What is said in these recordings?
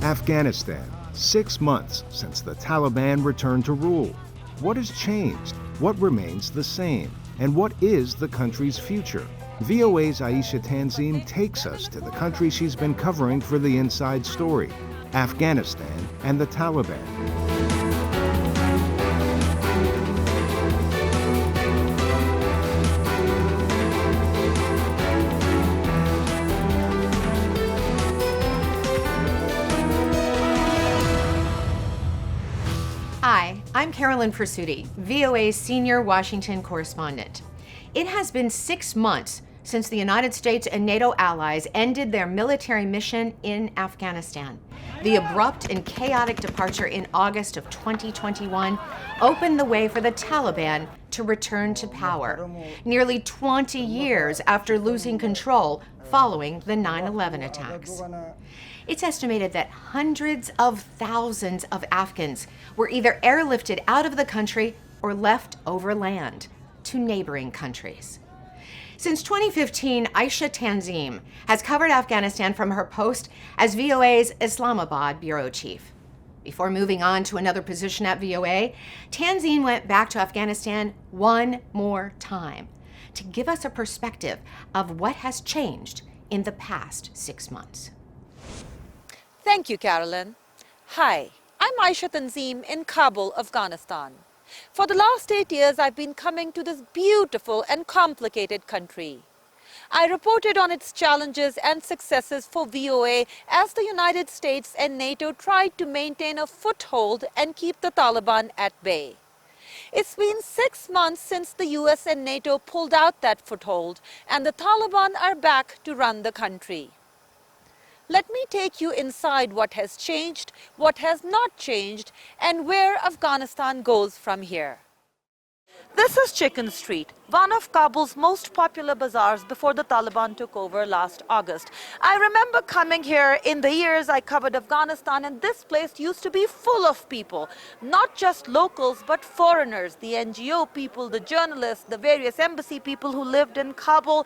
Afghanistan, 6 months since the Taliban returned to rule. What has changed? What remains the same? And what is the country's future? VOA's Ayesha Tanzeem takes us to the country she's been covering for the Inside Story, Afghanistan and the Taliban. Hi, I'm Carolyn Pursuti, VOA's senior Washington correspondent. It has been 6 months since the United States and NATO allies ended their military mission in Afghanistan. The abrupt and chaotic departure in August of 2021 opened the way for the Taliban to return to power, nearly 20 years after losing control following the 9/11 attacks. It's estimated that hundreds of thousands of Afghans were either airlifted out of the country or left overland to neighboring countries. Since 2015, Ayesha Tanzeem has covered Afghanistan from her post as VOA's Islamabad bureau chief. Before moving on to another position at VOA, Tanzeem went back to Afghanistan one more time to give us a perspective of what has changed in the past 6 months. Thank you, Carolyn. Hi, I'm Ayesha Tanzeem in Kabul, Afghanistan. For the last 8 years, I've been coming to this beautiful and complicated country. I reported on its challenges and successes for VOA as the United States and NATO tried to maintain a foothold and keep the Taliban at bay. It's been 6 months since the US and NATO pulled out that foothold, and the Taliban are back to run the country. Let me take you inside what has changed, what has not changed, and where Afghanistan goes from here. This is Chicken Street, one of Kabul's most popular bazaars before the Taliban took over last August. I remember coming here in the years I covered Afghanistan, and this place used to be full of people, not just locals but foreigners, the NGO people, the journalists, the various embassy people who lived in Kabul.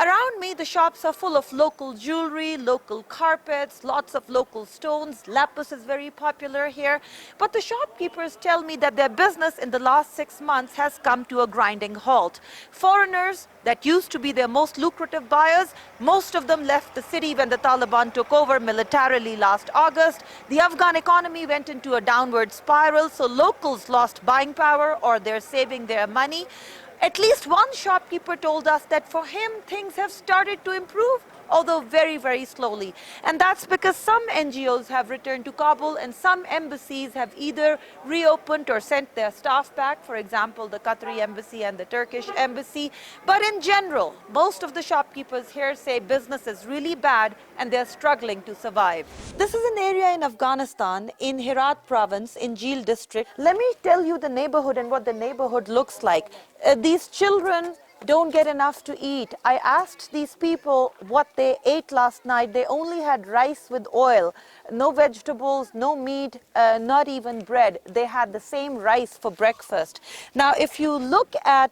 Around me, the shops are full of local jewelry, local carpets, lots of local stones. Lapis is very popular here. But the shopkeepers tell me that their business in the last 6 months has come to a grinding halt. Foreigners that used to be their most lucrative buyers, most of them left the city when the Taliban took over militarily last August. The Afghan economy went into a downward spiral, so locals lost buying power or they're saving their money. At least one shopkeeper told us that for him, things have started to improve, although very, very slowly. And that's because some NGOs have returned to Kabul and some embassies have either reopened or sent their staff back, for example, the Qatari embassy and the Turkish embassy. But in general, most of the shopkeepers here say business is really bad and they're struggling to survive. This is an area in Afghanistan, in Herat province, in Jil district. Let me tell you the neighborhood and what the neighborhood looks like. These children don't get enough to eat. I asked these people what they ate last night. They only had rice with oil, no vegetables, no meat, not even bread. They had the same rice for breakfast. Now, if you look at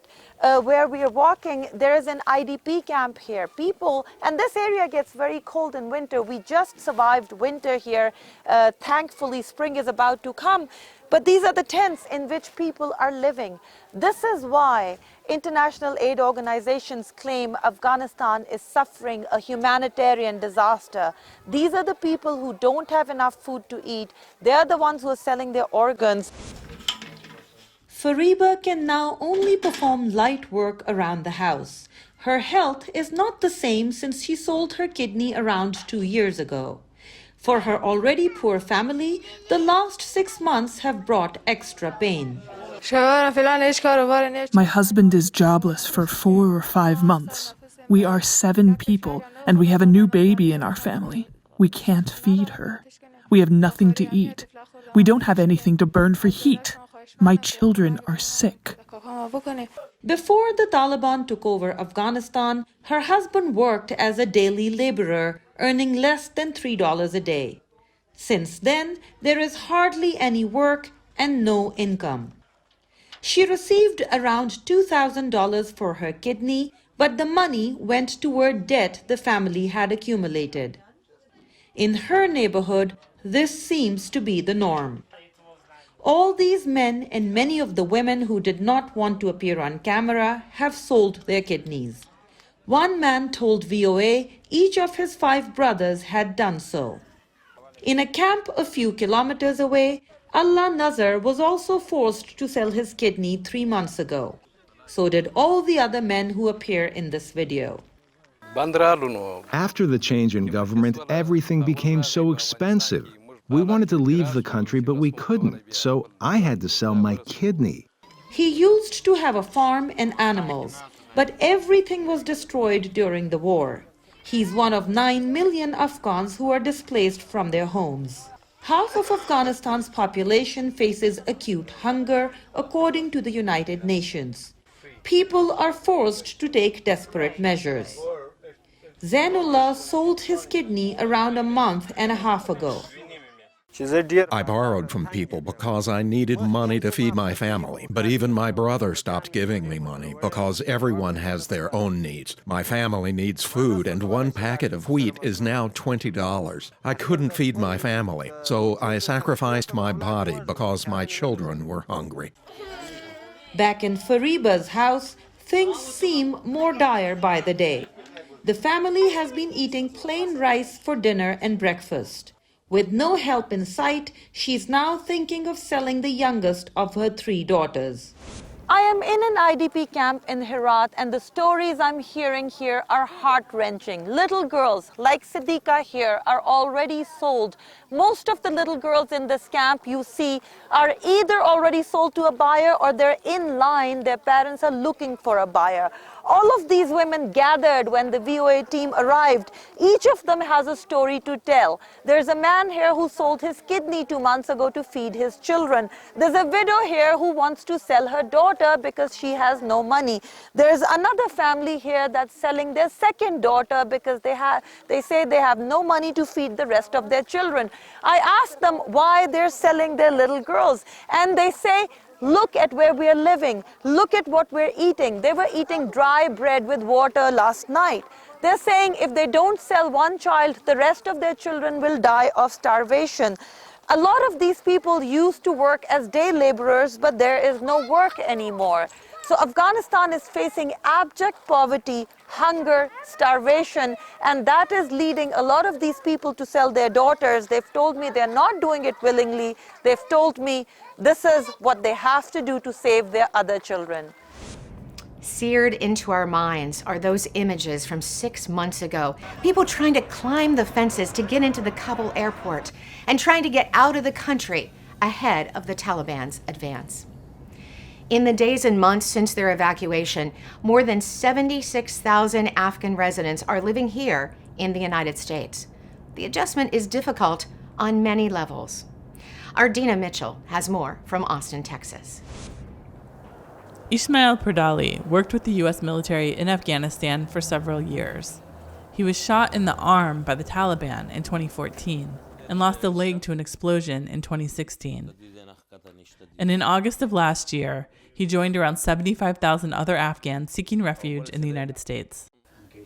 where we are walking, there is an IDP camp here. People, and this area gets very cold in winter. We just survived winter here. Thankfully, spring is about to come. But these are the tents in which people are living. This is why international aid organizations claim Afghanistan is suffering a humanitarian disaster. These are the people who don't have enough food to eat. They're the ones who are selling their organs. Fariba can now only perform light work around the house. Her health is not the same since she sold her kidney around 2 years ago. For her already poor family, the last 6 months have brought extra pain. My husband is jobless for 4 or 5 months. We are 7 people, and we have a new baby in our family. We can't feed her. We have nothing to eat. We don't have anything to burn for heat. My children are sick. Before the Taliban took over Afghanistan, her husband worked as a daily laborer, earning less than $3 a day. Since then, there is hardly any work and no income. She received around $2,000 for her kidney, but the money went toward debt the family had accumulated. In her neighborhood, this seems to be the norm. All these men and many of the women who did not want to appear on camera have sold their kidneys. One man told VOA each of his 5 brothers had done so. In a camp a few kilometers away, Allah Nazar was also forced to sell his kidney 3 months ago. So did all the other men who appear in this video. After the change in government, everything became so expensive. We wanted to leave the country, but we couldn't, so I had to sell my kidney. He used to have a farm and animals, but everything was destroyed during the war. He's one of 9 million Afghans who are displaced from their homes. Half of Afghanistan's population faces acute hunger, according to the United Nations. People are forced to take desperate measures. Zainullah sold his kidney around a month and a half ago. I borrowed from people because I needed money to feed my family, but even my brother stopped giving me money because everyone has their own needs. My family needs food, and 1 packet of wheat is now $20. I couldn't feed my family, so I sacrificed my body because my children were hungry. Back in Fariba's house, things seem more dire by the day. The family has been eating plain rice for dinner and breakfast. With no help in sight, she's now thinking of selling the youngest of her 3 daughters. I am in an IDP camp in Herat, and the stories I'm hearing here are heart-wrenching. Little girls like Siddiqa here are already sold. Most of the little girls in this camp you see are either already sold to a buyer or they're in line. Their parents are looking for a buyer. All of these women gathered when the VOA team arrived. Each of them has a story to tell. There's a man here who sold his kidney 2 months ago to feed his children. There's a widow here who wants to sell her daughter because she has no money. There's another family here that's selling their second daughter because they say they have no money to feed the rest of their children. I asked them why they're selling their little girls, and they say, look at where we are living. Look at what we're eating. They were eating dry bread with water last night. They're saying if they don't sell one child, the rest of their children will die of starvation. A lot of these people used to work as day laborers, but there is no work anymore. So Afghanistan is facing abject poverty, hunger, starvation, and that is leading a lot of these people to sell their daughters. They've told me they're not doing it willingly. They've told me this is what they have to do to save their other children. Seared into our minds are those images from 6 months ago. People trying to climb the fences to get into the Kabul airport and trying to get out of the country ahead of the Taliban's advance. In the days and months since their evacuation, more than 76,000 Afghan residents are living here in the United States. The adjustment is difficult on many levels. Our Dina Mitchell has more from Austin, Texas. Ismail Perdali worked with the U.S. military in Afghanistan for several years. He was shot in the arm by the Taliban in 2014 and lost a leg to an explosion in 2016. And in August of last year, he joined around 75,000 other Afghans seeking refuge in the United States.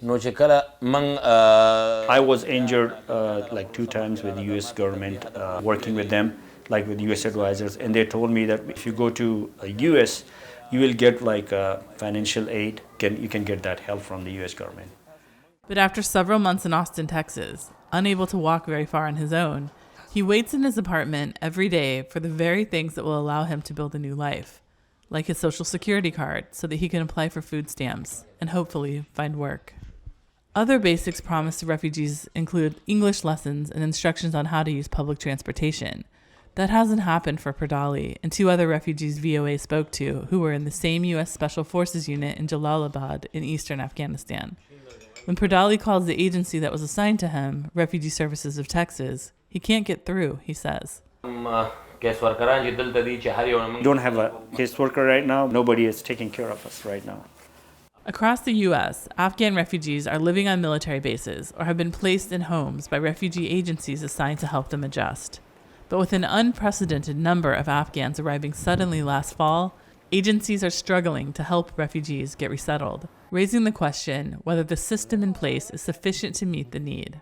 I was injured like 2 times with the U.S. government, working with them, like with U.S. advisors, and they told me that if you go to the U.S., you will get like financial aid. You can get that help from the U.S. government. But after several months in Austin, Texas, unable to walk very far on his own, he waits in his apartment every day for the very things that will allow him to build a new life, like his Social Security card so that he can apply for food stamps and hopefully find work. Other basics promised to refugees include English lessons and instructions on how to use public transportation. That hasn't happened for Perdali and 2 other refugees VOA spoke to who were in the same U.S. Special Forces unit in Jalalabad in eastern Afghanistan. When Perdali calls the agency that was assigned to him, Refugee Services of Texas, he can't get through, he says. We don't have a caseworker right now. Nobody is taking care of us right now. Across the U.S., Afghan refugees are living on military bases or have been placed in homes by refugee agencies assigned to help them adjust. But with an unprecedented number of Afghans arriving suddenly last fall, agencies are struggling to help refugees get resettled, raising the question whether the system in place is sufficient to meet the need.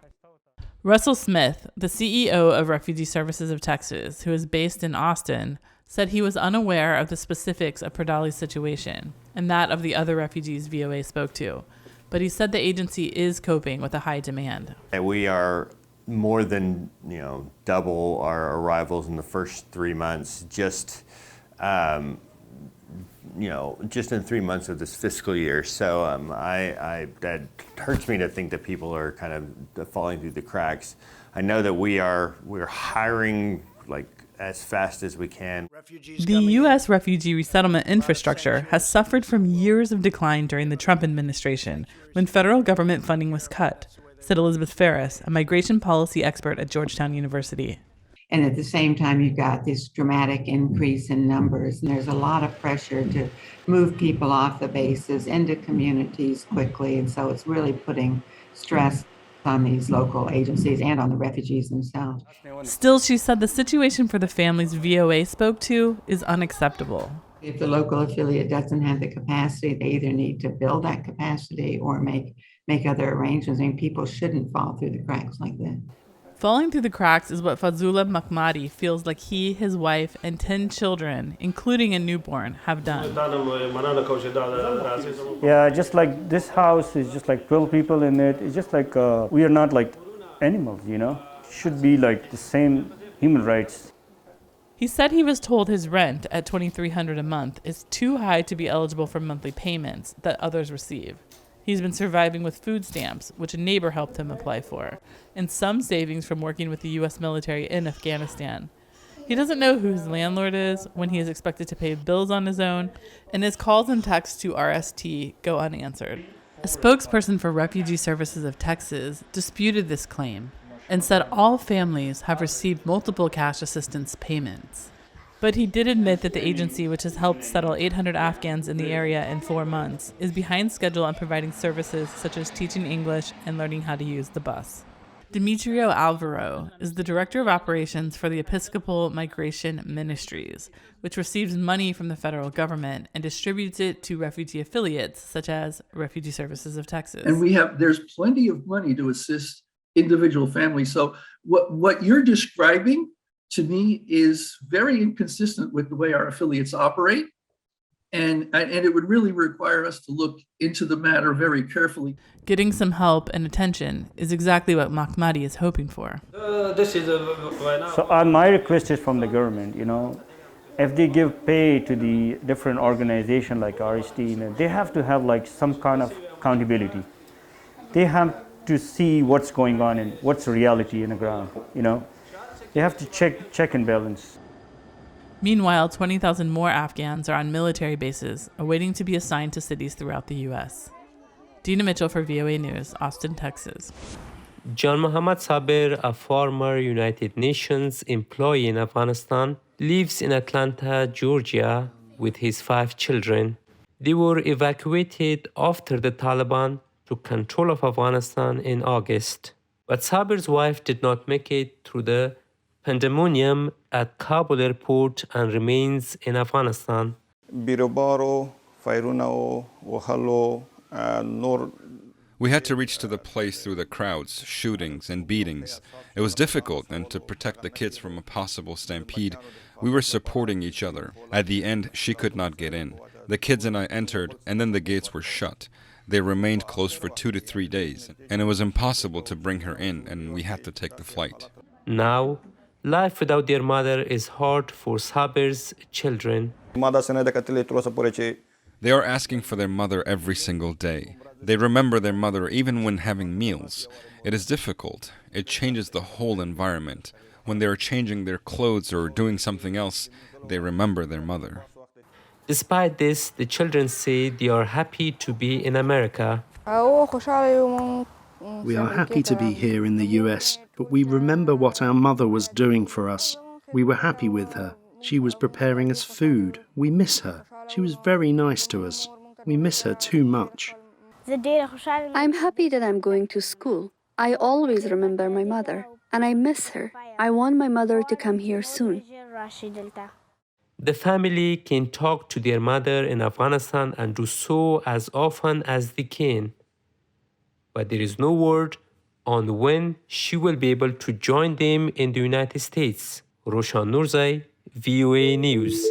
Russell Smith, the CEO of Refugee Services of Texas, who is based in Austin, said he was unaware of the specifics of Pradali's situation and that of the other refugees VOA spoke to. But he said the agency is coping with a high demand. We are more than double our arrivals in the first 3 months, just just in 3 months of this fiscal year. So that hurts me to think that people are kind of falling through the cracks. I know that we're hiring as fast as we can. The U.S. refugee resettlement infrastructure has suffered from years of decline during the Trump administration, when federal government funding was cut, said Elizabeth Ferris, a migration policy expert at Georgetown University. And at the same time, you've got this dramatic increase in numbers, and there's a lot of pressure to move people off the bases into communities quickly. And so it's really putting stress on these local agencies and on the refugees themselves. Still, she said the situation for the families VOA spoke to is unacceptable. If the local affiliate doesn't have the capacity, they either need to build that capacity or make other arrangements. I mean, people shouldn't fall through the cracks like that. Falling through the cracks is what Fazula Mahmadi feels like he, his wife, and 10 children, including a newborn, have done. Yeah, just like this house is just like 12 people in it. It's just like we are not like animals, Should be like the same human rights. He said he was told his rent at $2,300 a month is too high to be eligible for monthly payments that others receive. He's been surviving with food stamps, which a neighbor helped him apply for, and some savings from working with the U.S. military in Afghanistan. He doesn't know who his landlord is, when he is expected to pay bills on his own, and his calls and texts to RST go unanswered. A spokesperson for Refugee Services of Texas disputed this claim and said all families have received multiple cash assistance payments. But he did admit that the agency, which has helped settle 800 Afghans in the area in 4 months, is behind schedule on providing services such as teaching English and learning how to use the bus. Demetrio Alvaro is the director of operations for the Episcopal Migration Ministries, which receives money from the federal government and distributes it to refugee affiliates such as Refugee Services of Texas. And there's plenty of money to assist individual families. So what you're describing to me is very inconsistent with the way our affiliates operate. And it would really require us to look into the matter very carefully. Getting some help and attention is exactly what Mahmadi is hoping for. So my request is from the government, if they give pay to the different organizations like RST, they have to have like some kind of accountability. They have to see what's going on and what's the reality in the ground, They have to check and balance. Meanwhile, 20,000 more Afghans are on military bases, awaiting to be assigned to cities throughout the U.S. Dina Mitchell for VOA News, Austin, Texas. John Mohammad Sabir, a former United Nations employee in Afghanistan, lives in Atlanta, Georgia, with his 5 children. They were evacuated after the Taliban took control of Afghanistan in August. But Sabir's wife did not make it through the pandemonium at Kabul airport and remains in Afghanistan. We had to reach to the place through the crowds, shootings, and beatings. It was difficult, and to protect the kids from a possible stampede, we were supporting each other. At the end, she could not get in. The kids and I entered, and then the gates were shut. They remained closed for 2 to 3 days, and it was impossible to bring her in, and we had to take the flight. Now, life without their mother is hard for Sabir's children. They are asking for their mother every single day. They remember their mother even when having meals. It is difficult. It changes the whole environment. When they are changing their clothes or doing something else, they remember their mother. Despite this, the children say they are happy to be in America. We are happy to be here in the US, but we remember what our mother was doing for us. We were happy with her. She was preparing us food. We miss her. She was very nice to us. We miss her too much. I'm happy that I'm going to school. I always remember my mother, and I miss her. I want my mother to come here soon. The family can talk to their mother in Afghanistan and do so as often as they can. But there is no word on when she will be able to join them in the United States. Roshan Nurzai, VOA News.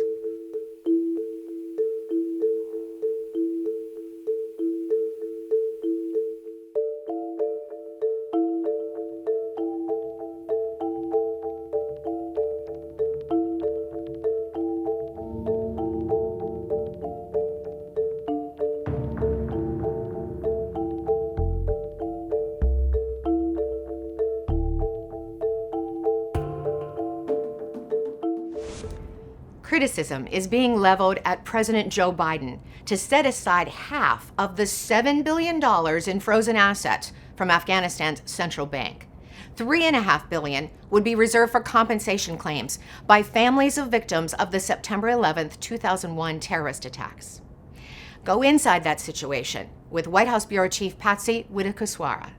Criticism is being leveled at President Joe Biden to set aside half of the $7 billion in frozen assets from Afghanistan's central bank. $3.5 billion would be reserved for compensation claims by families of victims of the September 11, 2001 terrorist attacks. Go inside that situation with White House Bureau Chief Patsy Widakuswara.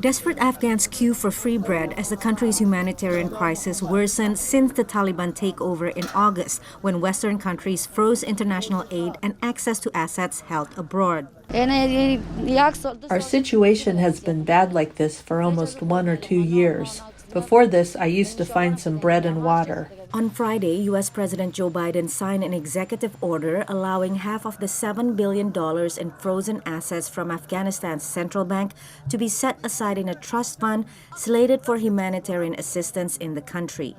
Desperate Afghans queue for free bread as the country's humanitarian crisis worsened since the Taliban takeover in August, when Western countries froze international aid and access to assets held abroad. Our situation has been bad like this for almost 1 or 2 years. Before this, I used to find some bread and water. On Friday, U.S. President Joe Biden signed an executive order allowing half of the $7 billion in frozen assets from Afghanistan's central bank to be set aside in a trust fund slated for humanitarian assistance in the country.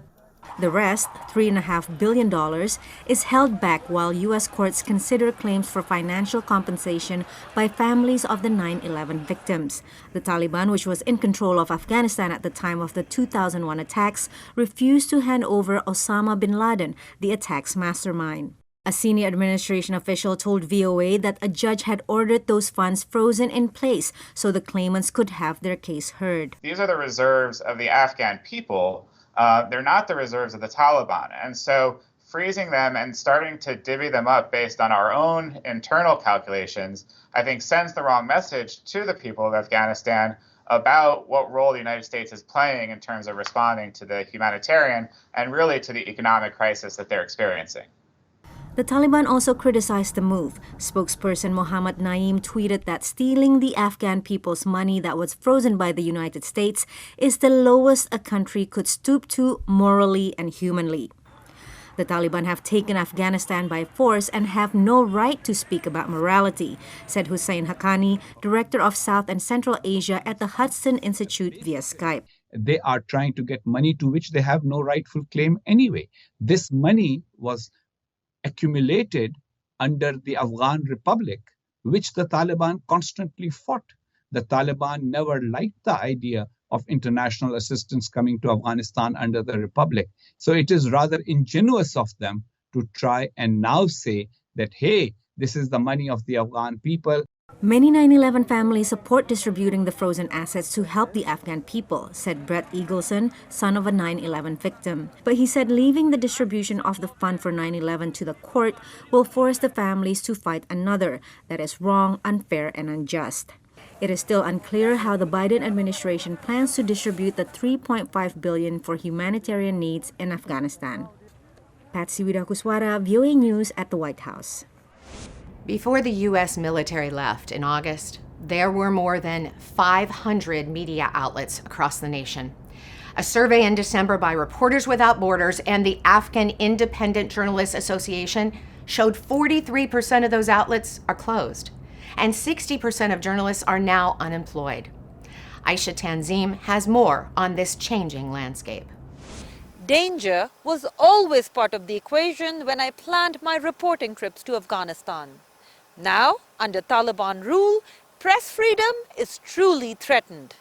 The rest, $3.5 billion, is held back while U.S. courts consider claims for financial compensation by families of the 9/11 victims. The Taliban, which was in control of Afghanistan at the time of the 2001 attacks, refused to hand over Osama bin Laden, the attack's mastermind. A senior administration official told VOA that a judge had ordered those funds frozen in place so the claimants could have their case heard. These are the reserves of the Afghan people. They're not the reserves of the Taliban. And so freezing them and starting to divvy them up based on our own internal calculations, I think sends the wrong message to the people of Afghanistan about what role the United States is playing in terms of responding to the humanitarian and really to the economic crisis that they're experiencing. The Taliban also criticized the move. Spokesperson Mohammad Naeem tweeted that stealing the Afghan people's money that was frozen by the United States is the lowest a country could stoop to morally and humanly. The Taliban have taken Afghanistan by force and have no right to speak about morality, said Hussein Haqqani, director of South and Central Asia at the Hudson Institute via Skype. They are trying to get money to which they have no rightful claim anyway. This money was accumulated under the Afghan Republic, which the Taliban constantly fought. The Taliban never liked the idea of international assistance coming to Afghanistan under the Republic. So it is rather ingenuous of them to try and now say that, hey, this is the money of the Afghan people. Many 9/11 families support distributing the frozen assets to help the Afghan people, said Brett Eagleson, son of a 9/11 victim. But he said leaving the distribution of the fund for 9/11 to the court will force the families to fight another that is wrong, unfair, and unjust. It is still unclear how the Biden administration plans to distribute the $3.5 billion for humanitarian needs in Afghanistan. Patsy Widakuswara, VOA News at the White House. Before the U.S. military left in August, there were more than 500 media outlets across the nation. A survey in December by Reporters Without Borders and the Afghan Independent Journalists Association showed 43% of those outlets are closed, and 60% of journalists are now unemployed. Ayesha Tanzeem has more on this changing landscape. Danger was always part of the equation when I planned my reporting trips to Afghanistan. Now, under Taliban rule, press freedom is truly threatened.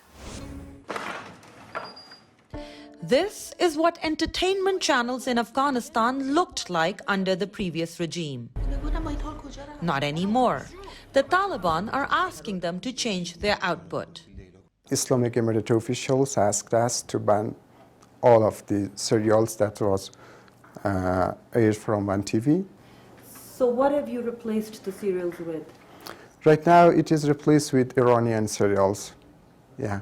This is what entertainment channels in Afghanistan looked like under the previous regime. Not anymore. The Taliban are asking them to change their output. Islamic Emirate officials asked us to ban all of the serials that was aired from one TV. So what have you replaced the serials with? Right now it is replaced with Iranian serials. Yeah.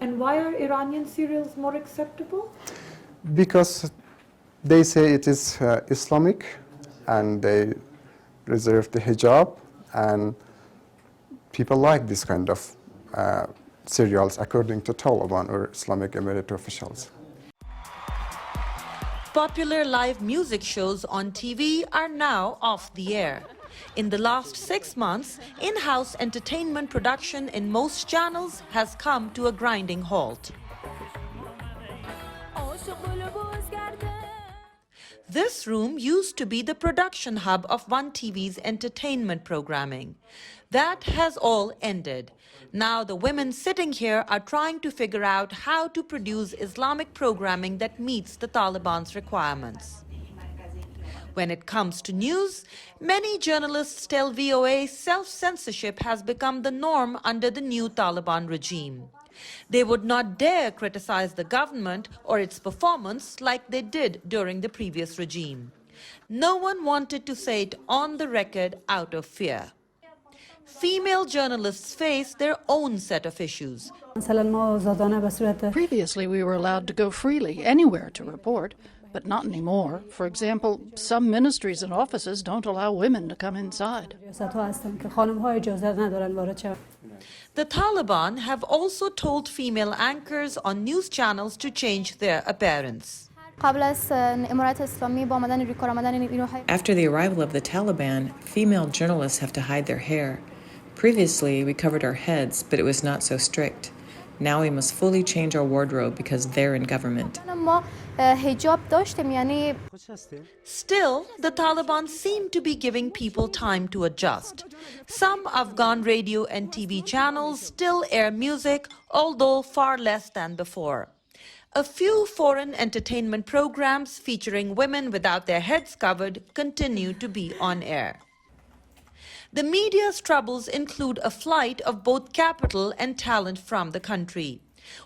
And why are Iranian serials more acceptable? Because they say it is Islamic and they reserve the hijab, and people like this kind of serials according to Taliban or Islamic Emirate officials. Popular live music shows on TV are now off the air. In the last 6 months, in-house entertainment production in most channels has come to a grinding halt. This room used to be the production hub of One TV's entertainment programming. That has all ended. Now the women sitting here are trying to figure out how to produce Islamic programming that meets the Taliban's requirements. When it comes to news, many journalists tell VOA self-censorship has become the norm under the new Taliban regime. They would not dare criticize the government or its performance like they did during the previous regime. No one wanted to say it on the record out of fear. Female journalists face their own set of issues. Previously, we were allowed to go freely, anywhere to report, but not anymore. For example, some ministries and offices don't allow women to come inside. The Taliban have also told female anchors on news channels to change their appearance. After the arrival of the Taliban, female journalists have to hide their hair. Previously, we covered our heads, but it was not so strict. Now we must fully change our wardrobe because they're in government. Still, the Taliban seem to be giving people time to adjust. Some Afghan radio and TV channels still air music, although far less than before. A few foreign entertainment programs featuring women without their heads covered continue to be on air. The media's troubles include a flight of both capital and talent from the country.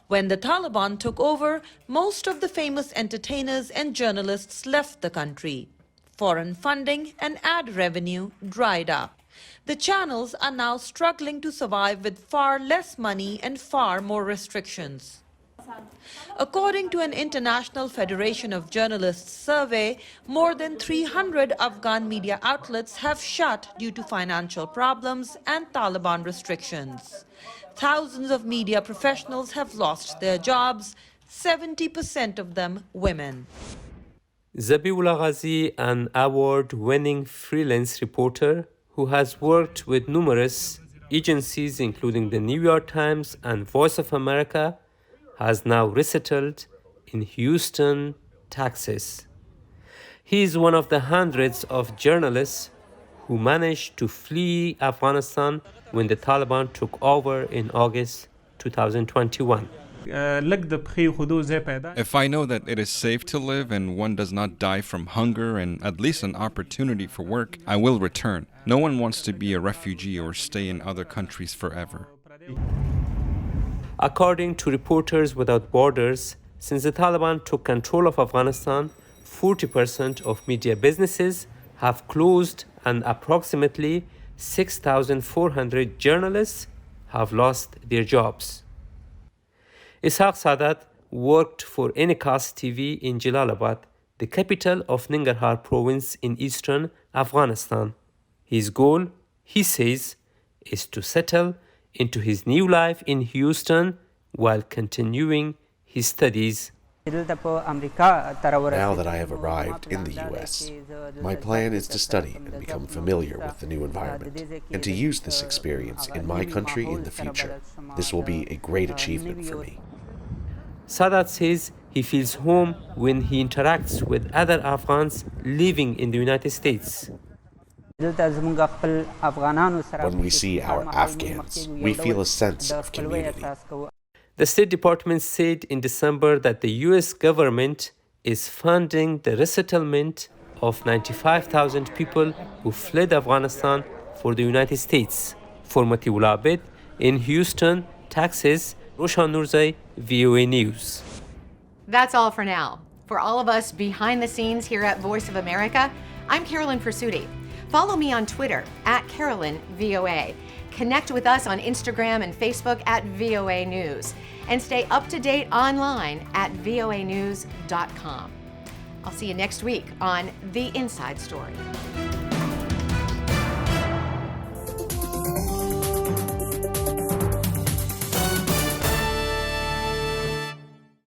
When the Taliban took over, most of the famous entertainers and journalists left the country. Foreign funding and ad revenue dried up. The channels are now struggling to survive with far less money and far more restrictions. According to an International Federation of Journalists survey, more than 300 Afghan media outlets have shut due to financial problems and Taliban restrictions. Thousands of media professionals have lost their jobs, 70% of them women. Zabiullah Ghazi, an award-winning freelance reporter who has worked with numerous agencies including the New York Times and Voice of America, has now resettled in Houston, Texas. He is one of the hundreds of journalists who managed to flee Afghanistan when the Taliban took over in August 2021. If I know that it is safe to live and one does not die from hunger and at least an opportunity for work, I will return. No one wants to be a refugee or stay in other countries forever. According to Reporters Without Borders, since the Taliban took control of Afghanistan, 40% of media businesses have closed and approximately 6,400 journalists have lost their jobs. Ishaq Sadat worked for Enacast TV in Jalalabad, the capital of Nangarhar province in eastern Afghanistan. His goal, he says, is to settle into his new life in Houston while continuing his studies. Now that I have arrived in the US, my plan is to study and become familiar with the new environment and to use this experience in my country in the future. This will be a great achievement for me. Sadat says he feels home when he interacts with other Afghans living in the United States. When we see our Afghans, we feel a sense of community. The State Department said in December that the US government is funding the resettlement of 95,000 people who fled Afghanistan for the United States. For Matiullah Abed in Houston, Texas, Roshan Nurzai, VOA News. That's all for now. For all of us behind the scenes here at Voice of America, I'm Carolyn Pursuti. Follow me on Twitter @CarolynVOA. Connect with us on Instagram and Facebook @VOA News. And stay up to date online at voanews.com. I'll see you next week on The Inside Story.